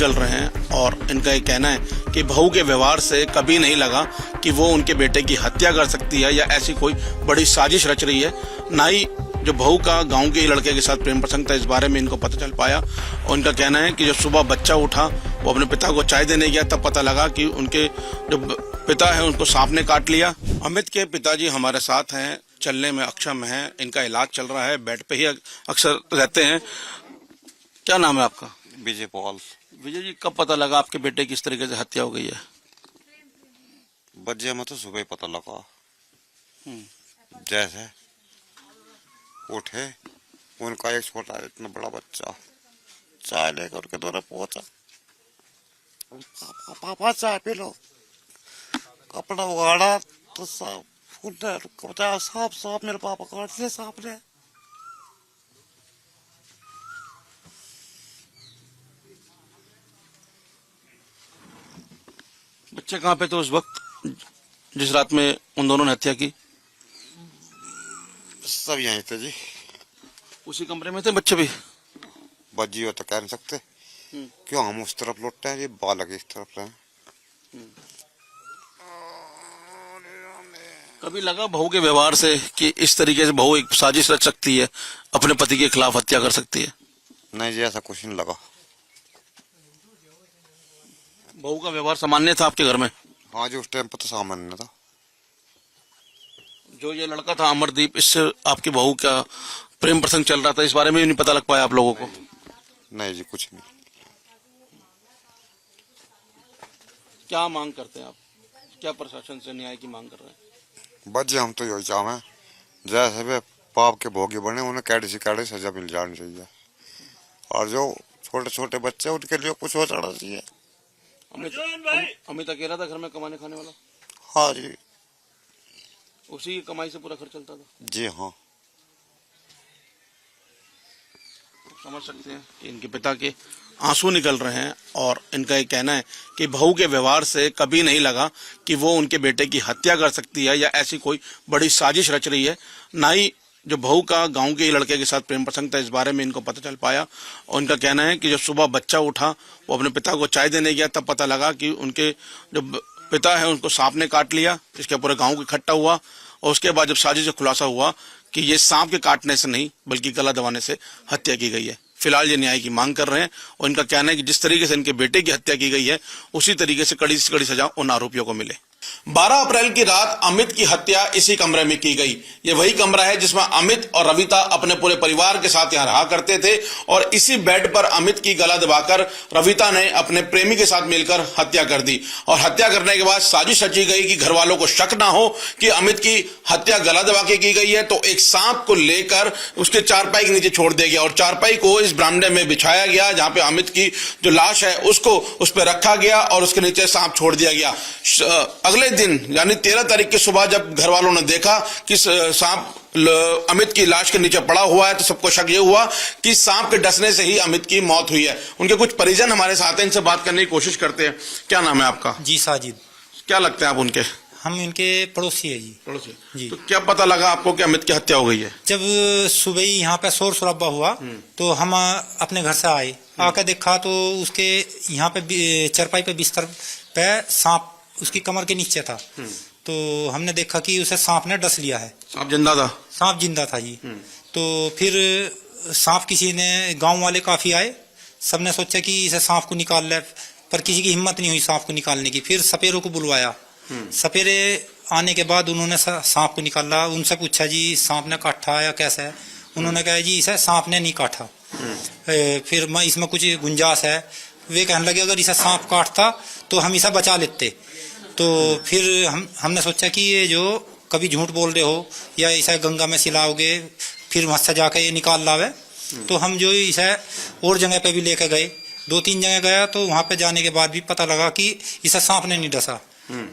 निकल रहे हैं और इनका ये कहना है कि बहू के व्यवहार से कभी नहीं लगा कि वो उनके बेटे की हत्या कर सकती है या ऐसी कोई बड़ी साजिश रच रही है। ना ही जो बहू का गांव के लड़के के साथ प्रेम प्रसंग था, इस बारे में इनको पता चल पाया। और इनका कहना है कि जब सुबह बच्चा उठा, वो अपने पिता को चाय देने गया, तब पता लगा कि उनके जो पिता है उनको सांप ने काट लिया। अमित के पिताजी हमारे साथ हैं, चलने में अक्षम हैं, इनका इलाज चल रहा है, बेड पे ही अक्सर रहते हैं। क्या नाम है आपका? विजय पॉल। विजय जी, कब पता लगा आपके बेटे की इस तरीके से हत्या हो गई है? बजे में तो सुबह ही पता लगा। जैसे उठे, उनका एक छोटा इतना बड़ा बच्चा चाय लेकर उनके द्वारा पहुंचा। पापा चाय पी लो। कपड़ा उगाड़ा तो सांप मेरे पापा काट लिया सांप ने। बच्चे कहाँ पे थे उस वक्त जिस रात में उन दोनों ने हत्या की? सब यहीं थे जी। उसी कमरे में थे बच्चे भी? बजी हो तो कह नहीं सकते, क्यों हम उस तरफ लौटते हैं जी, बालक इस तरफ रहे। कभी लगा बहू के व्यवहार से कि इस तरीके से बहू एक साजिश रच सकती है, अपने पति के खिलाफ हत्या कर सकती है? नहीं जी, ऐसा कुछ नहीं लगा। बहू का व्यवहार सामान्य था आपके घर में? हाँ जी, उस टाइम पर तो सामान्य था। जो ये लड़का था अमरदीप, इससे आपकी बहू का प्रेम प्रसंग चल रहा था, इस बारे में भी नहीं पता लग पाया आप लोगों को? नहीं जी, कुछ नहीं। क्या मांग करते हैं आप? क्या प्रशासन से न्याय की मांग कर रहे हैं? बस जी, हम तो यही चाहें जैसे भी पाप के भोगी बने, उन्हें कैडी से कैडी सजा मिल जानी चाहिए, और जो छोटे छोटे बच्चे उनके लिए कुछ हो जाना चाहिए। अमित अकेला था घर में कमाने खाने वाला? हाँ जी। उसी की कमाई से पूरा घर चलता था? जी हाँ। समझ सकते हैं कि इनके पिता के आंसू निकल रहे हैं और इनका ये कहना है कि बहू के व्यवहार से कभी नहीं लगा कि वो उनके बेटे की हत्या कर सकती है या ऐसी कोई बड़ी साजिश रच रही है। ना ही जो बहू का गांव के लड़के के साथ प्रेम प्रसंग था, इस बारे में इनको पता चल पाया। और इनका कहना है कि जब सुबह बच्चा उठा, वो अपने पिता को चाय देने गया, तब पता लगा कि उनके जो पिता है उनको सांप ने काट लिया। इसके पूरे गांव को इकट्ठा हुआ और उसके बाद जब साजिश से खुलासा हुआ कि ये सांप के काटने से नहीं बल्कि गला दबाने से हत्या की गई है। फिलहाल ये न्याय की मांग कर रहे हैं और इनका कहना है कि जिस तरीके से इनके बेटे की हत्या की गई है, उसी तरीके से कड़ी से कड़ी सजा उन आरोपियों को मिले। 12 अप्रैल की रात अमित की हत्या इसी कमरे में की गई। ये वही कमरा है जिसमें अमित और रविता अपने पूरे परिवार के साथ यहाँ रहा करते थे और इसी बेड पर अमित की गला दबाकर रविता ने अपने प्रेमी के साथ मिलकर हत्या कर दी। और हत्या करने के बाद साजिश रची गई कि घर वालों को शक ना हो कि अमित की हत्या गला दबा के की गई है, तो एक सांप को लेकर उसके चारपाई के नीचे छोड़ दिया गया और चारपाई को इस बरामदे में बिछाया गया, जहां पे अमित की जो लाश है उसको उस पर रखा गया और उसके नीचे सांप छोड़ दिया गया। अगले दिन यानी 13 तारीख की सुबह जब घर वालों ने देखा कि सांप अमित की लाश के नीचे पड़ा हुआ है, तो सबको शक ये हुआ कि सांप के डसने से ही अमित की मौत हुई है। उनके कुछ परिजन हमारे साथ हैं, इनसे बात करने की कोशिश करते हैं। क्या नाम है आपका? जी साजिद। क्या लगते हैं आप उनके? हम इनके पड़ोसी है जी। पड़ोसी जी। तो क्या पता लगा आपको कि अमित की हत्या हो गई है? जब सुबह ही यहाँ पे शोर शराबा हुआ तो हम अपने घर से आए, आकर देखा तो उसके यहाँ पे चरपाई पे बिस्तर पे सांप उसकी कमर के नीचे था। तो हमने देखा कि उसे सांप ने डस लिया है। सांप जिंदा था? सांप जिंदा था जी। तो फिर सांप किसी ने, गांव वाले काफी आए, सबने सोचा कि इसे सांप को निकाल ले, पर किसी की हिम्मत नहीं हुई सांप को निकालने की। फिर सपेरों को बुलवाया। सपेरे आने के बाद उन्होंने सांप को निकाला। उनसे पूछा जी सांप ने काटा या कैसा है? उन्होंने कहा जी इसे सांप ने नहीं काटा, फिर मैं इसमें कुछ गुंजाइश है। वे कहने लगे अगर इसे सांप काटता तो हम इसे बचा लेते। तो फिर हमने सोचा कि ये जो कभी झूठ बोल रहे हो या इसे गंगा में सिलाओगे फिर वहां से जाकर ये निकाल लावे। तो हम जो इसे और जगह पे भी लेके गए, 2-3 जगह गया, तो वहां पे जाने के बाद भी पता लगा कि इसे सांप ने नहीं डसा।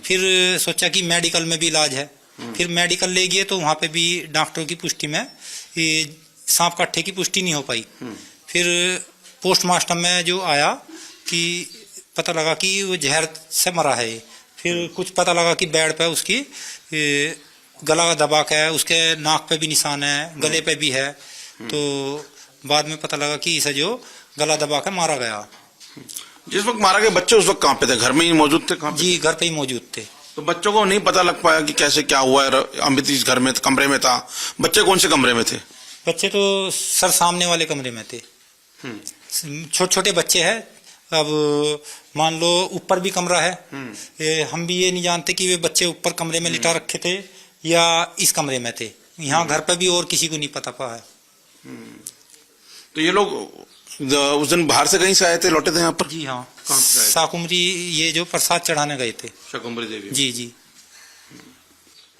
फिर सोचा कि मेडिकल में भी इलाज है। फिर मेडिकल ले गए तो वहां पे भी डॉक्टरों की पुष्टि में सांप काटे की पुष्टि नहीं हो पाई। फिर पोस्टमार्टम में जो आया कि पता लगा कि वो जहर से मरा है। फिर कुछ पता लगा कि बेड पे उसकी गला दबा के है, उसके नाक पे भी निशान है, गले पे भी है। तो बाद में पता लगा कि इसे जो गला दबा के मारा गया। जिस वक्त मारा गया बच्चे उस वक्त कहाँ पे थे? घर में ही मौजूद थे? कहाँ पे? जी, घर पे ही मौजूद थे। तो बच्चों को नहीं पता लग पाया कि कैसे क्या हुआ है? अमित इस घर में कमरे में था। बच्चे कौन से कमरे में थे? बच्चे तो सर सामने वाले कमरे में थे। छोटे छोटे बच्चे हैं। अब मान लो ऊपर भी कमरा है, हम भी ये नहीं जानते कि वे बच्चे ऊपर कमरे में लिटा रखे थे या इस कमरे में थे। यहाँ घर पे भी और किसी को नहीं पता पाया। तो ये लोग उस दिन बाहर से कहीं से आए थे, लौटे थे यहाँ पर? जी हाँ, कहाँ से आए थे? शाकुंभरी ये जो प्रसाद चढ़ाने गए थे। शाकुंभरी देवी। जी जी।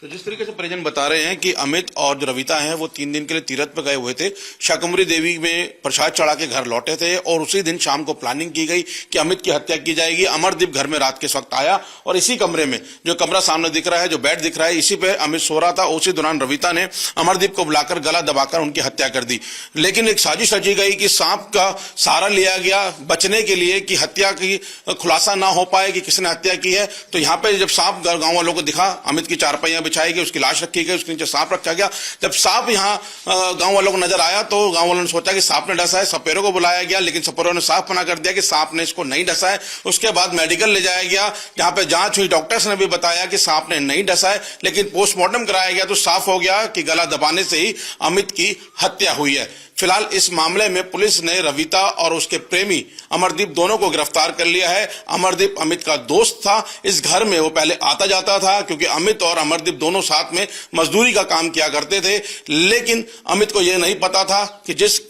तो जिस तरीके से परिजन बता रहे हैं कि अमित और जो रविता हैं वो 3 दिन के लिए तीरथ पर गए हुए थे, शाकुंभरी देवी में प्रसाद चढ़ा के घर लौटे थे और उसी दिन शाम को प्लानिंग की गई कि अमित की हत्या की जाएगी। अमरदीप घर में रात के वक्त आया और इसी कमरे में, जो कमरा सामने दिख रहा है, जो बेड दिख रहा है, इसी पे अमित सो रहा था। उसी दौरान रविता ने अमरदीप को बुलाकर गला दबाकर उनकी हत्या कर दी। लेकिन एक साजिश रची गई कि सांप का सहारा लिया गया बचने के लिए कि हत्या की खुलासा ना हो पाए कि किसने हत्या की है। तो यहाँ पे जब सांप गाँव वालों को दिखा, अमित की चारपाइयां बिछाई गई, उसकी लाश रखी गई, उसके नीचे सांप रखा गया। जब सांप यहाँ गांव वालों को नजर आया तो गांव वालों ने सोचा कि सांप ने डसा है। सपेरों को बुलाया गया, लेकिन सपेरों ने साफ मना कर दिया कि सांप ने इसको नहीं डसा है। उसके बाद मेडिकल ले जाया गया, जहां पे जांच हुई। डॉक्टर्स ने भी बताया कि सांप ने नहीं डसा है, लेकिन पोस्टमार्टम कराया गया तो साफ हो गया कि गला दबाने से ही अमित की हत्या हुई है। फिलहाल इस मामले में पुलिस ने रविता और उसके प्रेमी अमरदीप दोनों को गिरफ्तार कर लिया है। अमरदीप अमित का दोस्त था। इस घर में वो पहले आता जाता था क्योंकि अमित और अमरदीप दोनों साथ में मजदूरी का काम किया करते थे। लेकिन अमित को यह नहीं पता था कि जिस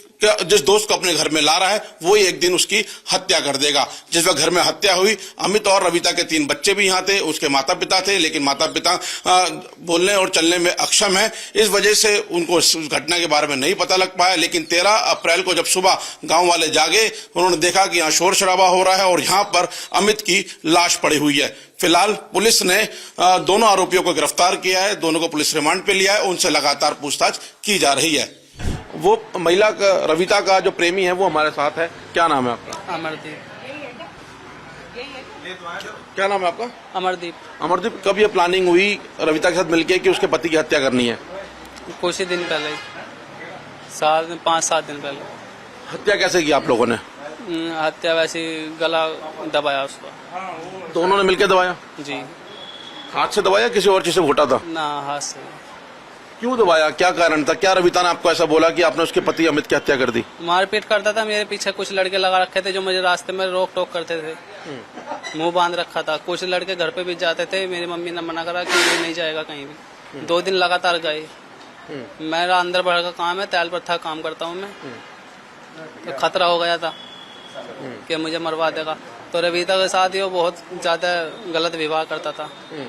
दोस्त को अपने घर में ला रहा है वो एक दिन उसकी हत्या कर देगा। जिस वक्त घर में हत्या हुई, अमित और रविता के 3 बच्चे भी यहाँ थे, उसके माता पिता थे, लेकिन माता पिता बोलने और चलने में अक्षम है। इस वजह से उनको इस घटना के बारे में नहीं पता लग पाया। लेकिन 13 अप्रैल को जब सुबह गांव वाले जागे, उन्होंने देखा कि यहाँ शोर शराबा हो रहा है और यहाँ पर अमित की लाश पड़ी हुई है। फिलहाल पुलिस ने दोनों आरोपियों को गिरफ्तार किया है, दोनों को पुलिस रिमांड पे लिया है, उनसे लगातार पूछताछ की जा रही है। वो महिला का, रविता का जो प्रेमी है वो हमारे साथ है। क्या नाम है आपका? अमरदीप। क्या नाम है आपका? अमरदीप। अमरदीप, कब ये प्लानिंग हुई रविता के साथ मिलके कि उसके पति की हत्या करनी है? कुछ ही दिन पहले, 5-7 दिन पहले। हत्या कैसे की आप लोगों ने? हत्या वैसे ही गला दबाया उसका। दोनों ने मिलकर दबाया? जी। हाथ से दबाया, किसी और चीज से घोटा था? ना, हाथ से। क्यों दबाया, क्या कारण था? क्या रविता ने आपको ऐसा बोला कि आपने उसके पति अमित की हत्या कर दी? मारपीट करता था। मेरे पीछे कुछ लड़के लगा रखे थे जो मुझे रास्ते में रोक टोक करते थे। मुंह बांध रखा था। कुछ लड़के घर पे भी जाते थे। मेरी मम्मी ने मना करा कि ये नहीं जाएगा कहीं भी। 2 दिन लगातार गए। मेरा अंदर बढ़ का काम है, तैल पर था, काम करता हूँ मैं। तो खतरा हो गया था कि मुझे मरवा देगा। तो रविता के साथ ही वो बहुत ज्यादा गलत व्यवहार करता था।